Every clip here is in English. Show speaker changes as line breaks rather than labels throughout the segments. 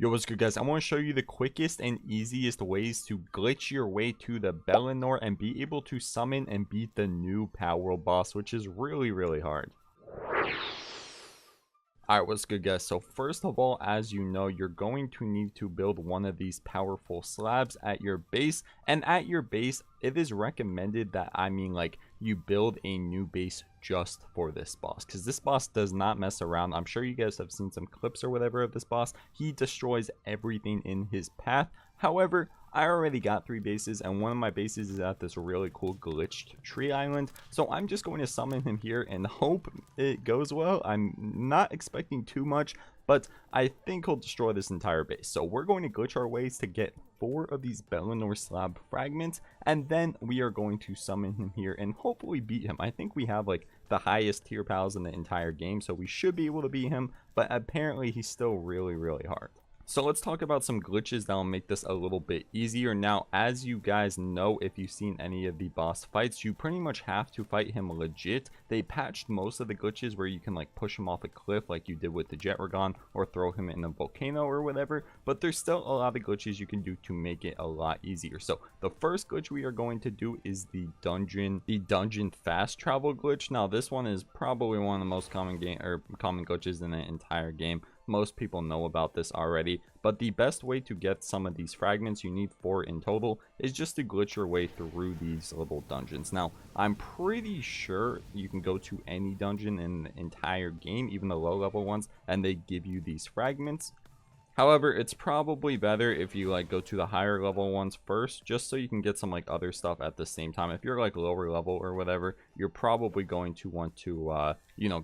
Yo, what's good, guys? I want to show you the quickest and easiest ways to glitch your way to the Bellanor and be able to summon and beat the new Palworld boss, which is really hard. Alright, what's good, guys? So first of all, as you know, you're going to need to build one of these powerful slabs at your base. And at your base, it is recommended that, you build a new base just for this boss, because this boss does not mess around. I'm sure you guys have seen some clips or whatever of this boss. He destroys everything in his path. However, I already got 3 bases, and one of my bases is at this really cool glitched tree island. So I'm just going to summon him here and hope it goes well. I'm not expecting too much, but I think he'll destroy this entire base. So we're going to glitch our ways to get 4 of these Bellanor slab fragments, and then we are going to summon him here and hopefully beat him. I think we have like the highest tier pals in the entire game, so we should be able to beat him, but apparently he's still really hard. So let's talk about some glitches that will make this a little bit easier. Now, as you guys know, if you've seen any of the boss fights, you pretty much have to fight him legit. They patched most of the glitches where you can like push him off a cliff like you did with the Jetragon, or throw him in a volcano or whatever, but there's still a lot of glitches you can do to make it a lot easier. So the first glitch we are going to do is the dungeon fast travel glitch. Now this one is probably one of the most common glitches in the entire game. Most people know about this already, but the best way to get some of these fragments, you need 4 in total, is just to glitch your way through these little dungeons. Now, I'm pretty sure you can go to any dungeon in the entire game, even the low level ones, and they give you these fragments. However, it's probably better if you like go to the higher level ones first, just so you can get some like other stuff at the same time. If you're like lower level or whatever, you're probably going to want to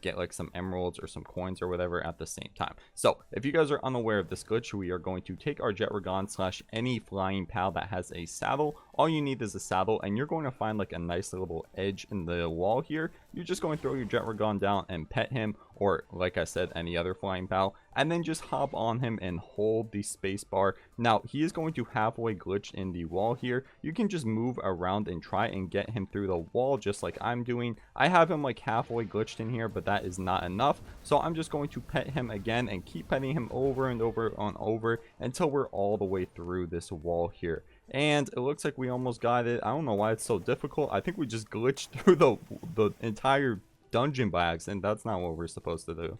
get like some emeralds or some coins or whatever at the same time. So if you guys are unaware of this glitch, we are going to take our Jetragon / any flying pal that has a saddle. All you need is a saddle, and you're going to find like a nice little edge in the wall here. You're just going to throw your Jetragon down and pet him, or like I said, any other flying pal, and then just hop on him and hold the space bar. Now he is going to halfway glitch in the wall here. You can just move around and try and get him through the wall just like I'm doing. I have him like halfway glitched in here, but that is not enough, so I'm just going to pet him again and keep petting him over and over until we're all the way through this wall here. And it looks like we almost got it. I don't know why it's so difficult. I think we just glitched through the entire dungeon by accident. That's not what we're supposed to do.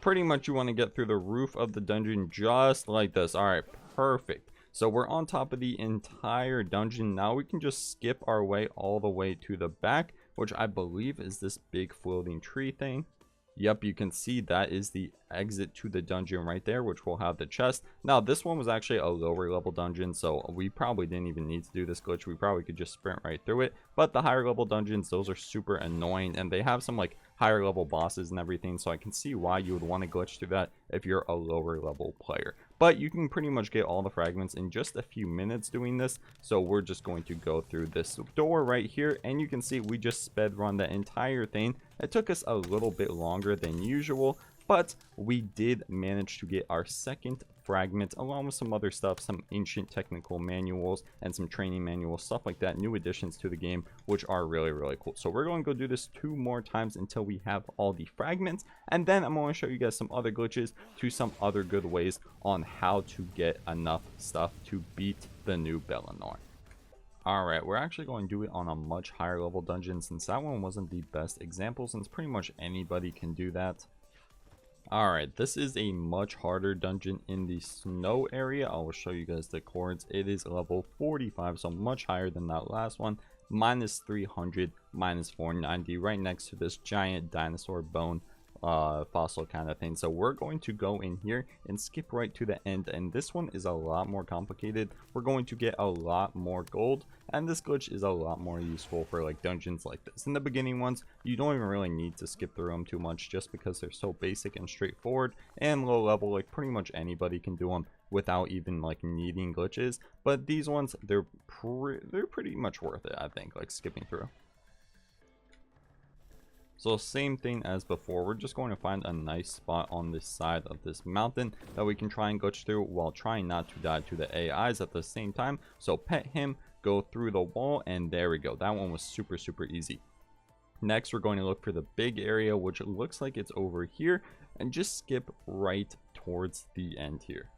Pretty much you want to get through the roof of the dungeon just like this. All right, perfect. So we're on top of the entire dungeon. Now we can just skip our way all the way to the back, which I believe is this big floating tree thing. Yep, you can see that is the exit to the dungeon right there, which will have the chest. Now this one was actually a lower level dungeon, so we probably didn't even need to do this glitch. We probably could just sprint right through it, but the higher level dungeons, those are super annoying, and they have some like higher level bosses and everything, so I can see why you would want to glitch through that if you're a lower level player. But you can pretty much get all the fragments in just a few minutes doing this, so we're just going to go through this door right here, and you can see we just sped run the entire thing. It took us a little bit longer than usual, but we did manage to get our second fragment, along with some other stuff, some ancient technical manuals and some training manuals, stuff like that, new additions to the game, which are really cool. So we're going to go do this 2 more times until we have all the fragments, and then I'm going to show you guys some other glitches to some other good ways on how to get enough stuff to beat the new Bellanor. Alright, we're actually going to do it on a much higher level dungeon, since that one wasn't the best example, since pretty much anybody can do that. Alright, this is a much harder dungeon in the snow area. I will show you guys the chords. It is level 45, so much higher than that last one. Minus 300, minus 490, right next to this giant dinosaur bone fossil kind of thing. So we're going to go in here and skip right to the end, and this one is a lot more complicated. We're going to get a lot more gold, and this glitch is a lot more useful for like dungeons like this. In the beginning ones, you don't even really need to skip through them too much, just because they're so basic and straightforward, and low level, like pretty much anybody can do them without even like needing glitches. But these ones, they're pretty much worth it, I think, like skipping through. So same thing as before, we're just going to find a nice spot on this side of this mountain that we can try and glitch through while trying not to die to the AIs at the same time. So pet him, go through the wall, and there we go. That one was super easy. Next, we're going to look for the big area, which looks like it's over here, and just skip right towards the end here.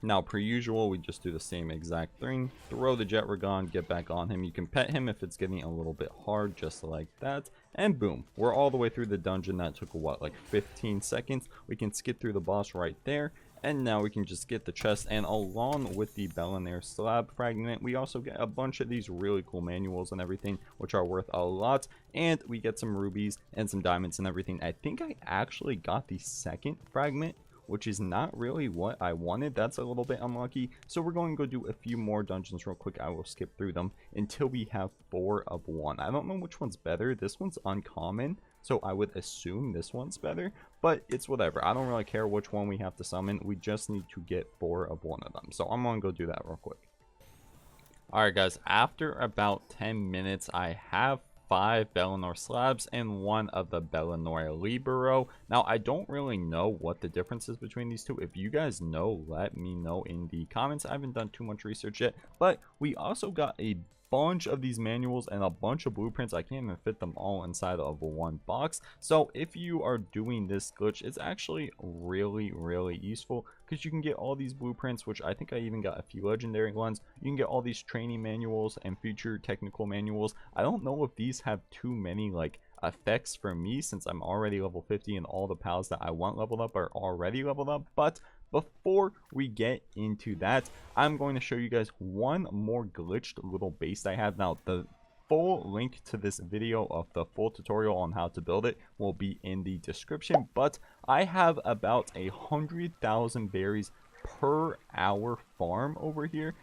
Now, per usual, we just do the same exact thing. Throw the jet gun, get back on him. You can pet him if it's getting a little bit hard, just like that. And boom, we're all the way through the dungeon. That took, what, like 15 seconds? We can skip through the boss right there. And now we can just get the chest, and along with the Bellanor slab fragment, we also get a bunch of these really cool manuals and everything, which are worth a lot. And we get some rubies and some diamonds and everything. I think I actually got the second fragment, which is not really what I wanted. That's a little bit unlucky. So we're going to go do a few more dungeons real quick. I will skip through them until we have 4 of 1. I don't know which one's better. This one's uncommon, so I would assume this one's better, but it's whatever. I don't really care which one we have to summon. We just need to get 4 of 1 of them. So I'm going to go do that real quick. Alright guys, after about 10 minutes, I have 5 Bellanor slabs and 1 of the Bellanor Libero. Now, I don't really know what the difference is between these two. If you guys know, let me know in the comments. I haven't done too much research yet, but we also got a bunch of these manuals and a bunch of blueprints. I can't even fit them all inside of one box. So if you are doing this glitch, it's actually really useful, because you can get all these blueprints, which I think I even got a few legendary ones. You can get all these training manuals and future technical manuals. I don't know if these have too many like effects for me, since I'm already level 50 and all the pals that I want leveled up are already leveled up. But before we get into that, I'm going to show you guys one more glitched little base I have. Now, the full link to this video of the full tutorial on how to build it will be in the description, but I have about 100,000 berries per hour farm over here.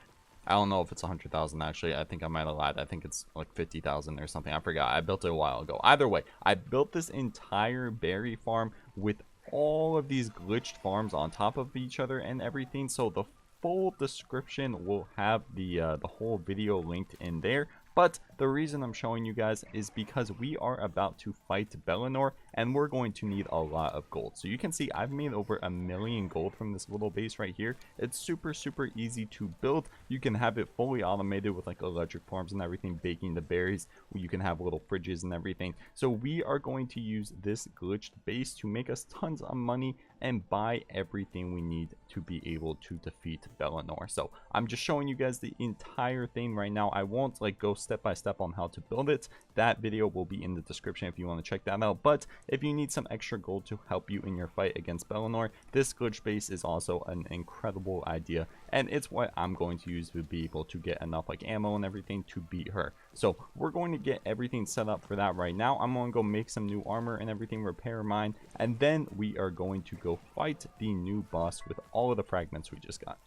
I don't know if it's 100,000 actually. I think I might have lied. I think it's like 50,000 or something. I forgot. I built it a while ago. Either way, I built this entire berry farm with all of these glitched farms on top of each other and everything. So the full description will have the whole video linked in there. But the reason I'm showing you guys is because we are about to fight Bellanor, and we're going to need a lot of gold. So you can see I've made over 1 million gold from this little base right here. It's super easy to build. You can have it fully automated with like electric farms and everything, baking the berries. You can have little fridges and everything. So we are going to use this glitched base to make us tons of money and buy everything we need to be able to defeat Bellanor. So I'm just showing you guys the entire thing right now. I won't like go step by step on how to build it. That video will be in the description if you want to check that out. But if you need some extra gold to help you in your fight against Bellanor, this glitch base is also an incredible idea, and it's what I'm going to use to be able to get enough like ammo and everything to beat her. So we're going to get everything set up for that right now. I'm going to go make some new armor and everything, repair mine, and then we are going to go fight the new boss with all of the fragments we just got.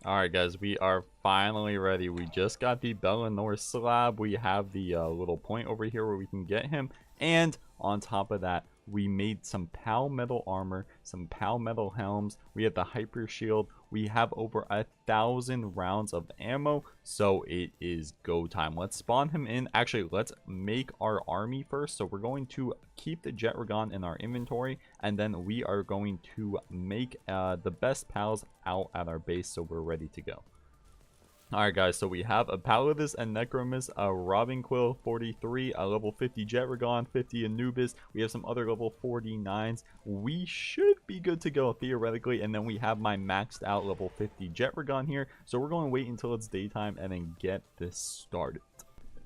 Alright guys, we are finally ready. We just got the Bellanor slab. We have the little point over here where we can get him, and on top of that, we made some palmetal armor, some palmetal helms. We have the hyper shield. We have over 1,000 rounds of ammo, so it is go time. Let's spawn him in. Actually, let's make our army first. So we're going to keep the jet gun in our inventory, and then we are going to make the best pals out at our base, so we're ready to go. Alright guys, so we have a Palladus and Necromus, a Robin Quill 43, a level 50 Jetragon, 50 Anubis. We have some other level 49s. We should be good to go theoretically, and then we have my maxed out level 50 Jetragon here. So we're going to wait until it's daytime and then get this started.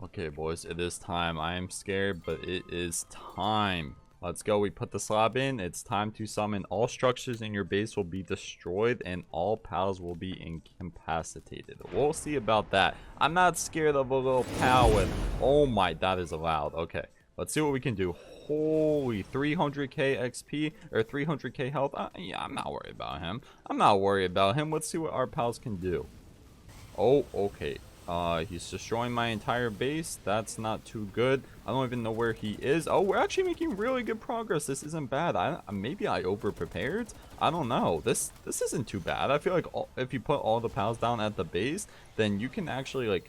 Okay boys, it is time. I am scared, but it is time. Let's go. We put the slab in. It's time to summon. All structures in your base will be destroyed and all pals will be incapacitated. We'll see about that. I'm not scared of a little pal with... Oh my, that is loud. Okay, let's see what we can do. Holy, 300k XP or 300k health. Yeah, I'm not worried about him. I'm not worried about him. Let's see what our pals can do. Oh, okay. He's destroying my entire base. That's not too good. I don't even know where he is. Oh, we're actually making really good progress. This isn't bad. Maybe I over prepared. I don't know. This isn't too bad. I feel like if you put all the pals down at the base, then you can actually like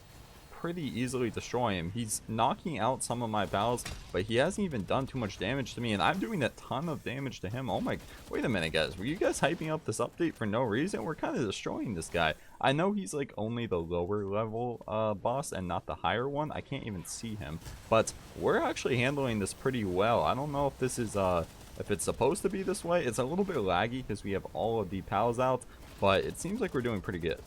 pretty easily destroy him. He's knocking out some of my pals, but he hasn't even done too much damage to me, and I'm doing a ton of damage to him. Oh my, wait a minute guys, were you guys hyping up this update for no reason? We're kind of destroying this guy. I know he's like only the lower level boss and not the higher one. I can't even see him, but we're actually handling this pretty well. I don't know if this is if it's supposed to be this way. It's a little bit laggy because we have all of the pals out, but it seems like we're doing pretty good.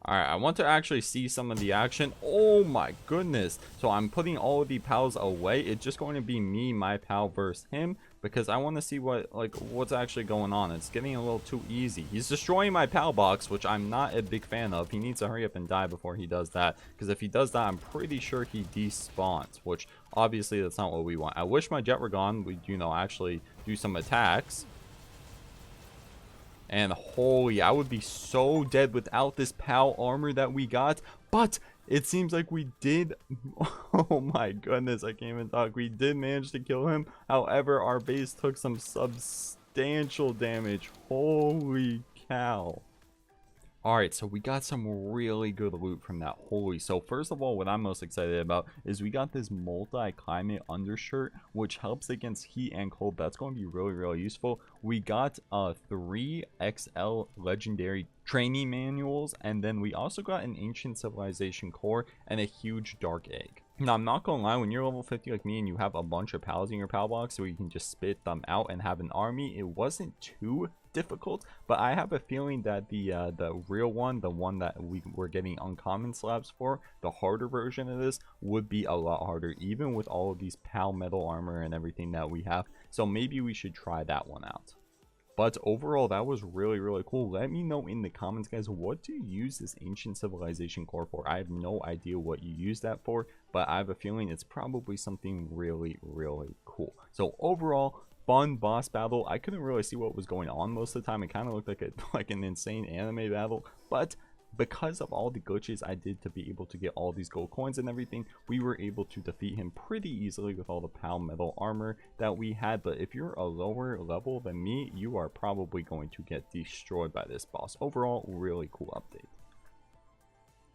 Alright, I want to actually see some of the action. Oh my goodness. So I'm putting all of the pals away. It's just going to be me, my pal, versus him, because I want to see what's actually going on. It's getting a little too easy. He's destroying my pal box, which I'm not a big fan of. He needs to hurry up and die before he does that, because if he does that, I'm pretty sure he despawns, which obviously that's not what we want. I wish my jet were gone. We'd, you know, actually do some attacks. And holy, I would be so dead without this PAL armor that we got. But it seems like we did. Oh my goodness, I can't even talk. We did manage to kill him. However, our base took some substantial damage. Holy cow. Alright, so we got some really good loot from that. Holy, so first of all, what I'm most excited about is we got this multi-climate undershirt, which helps against heat and cold. That's going to be really, really useful. We got 3 XL legendary training manuals, and then we also got an ancient civilization core and a huge dark egg. Now, I'm not gonna lie, when you're level 50 like me and you have a bunch of pals in your pal box so you can just spit them out and have an army, it wasn't too difficult, but I have a feeling that the real one, the one that we were getting uncommon slabs for, the harder version of this, would be a lot harder, even with all of these pal metal armor and everything that we have. So maybe we should try that one out. But overall, that was really, really cool. Let me know in the comments, guys, what do you use this ancient civilization core for? I have no idea what you use that for, but I have a feeling it's probably something really, really cool. So overall, fun boss battle. I couldn't really see what was going on most of the time. It kind of looked like an insane anime battle, but because of all the glitches I did to be able to get all these gold coins and everything, we were able to defeat him pretty easily with all the PAL metal armor that we had. But if you're a lower level than me, you are probably going to get destroyed by this boss. Overall, really cool update.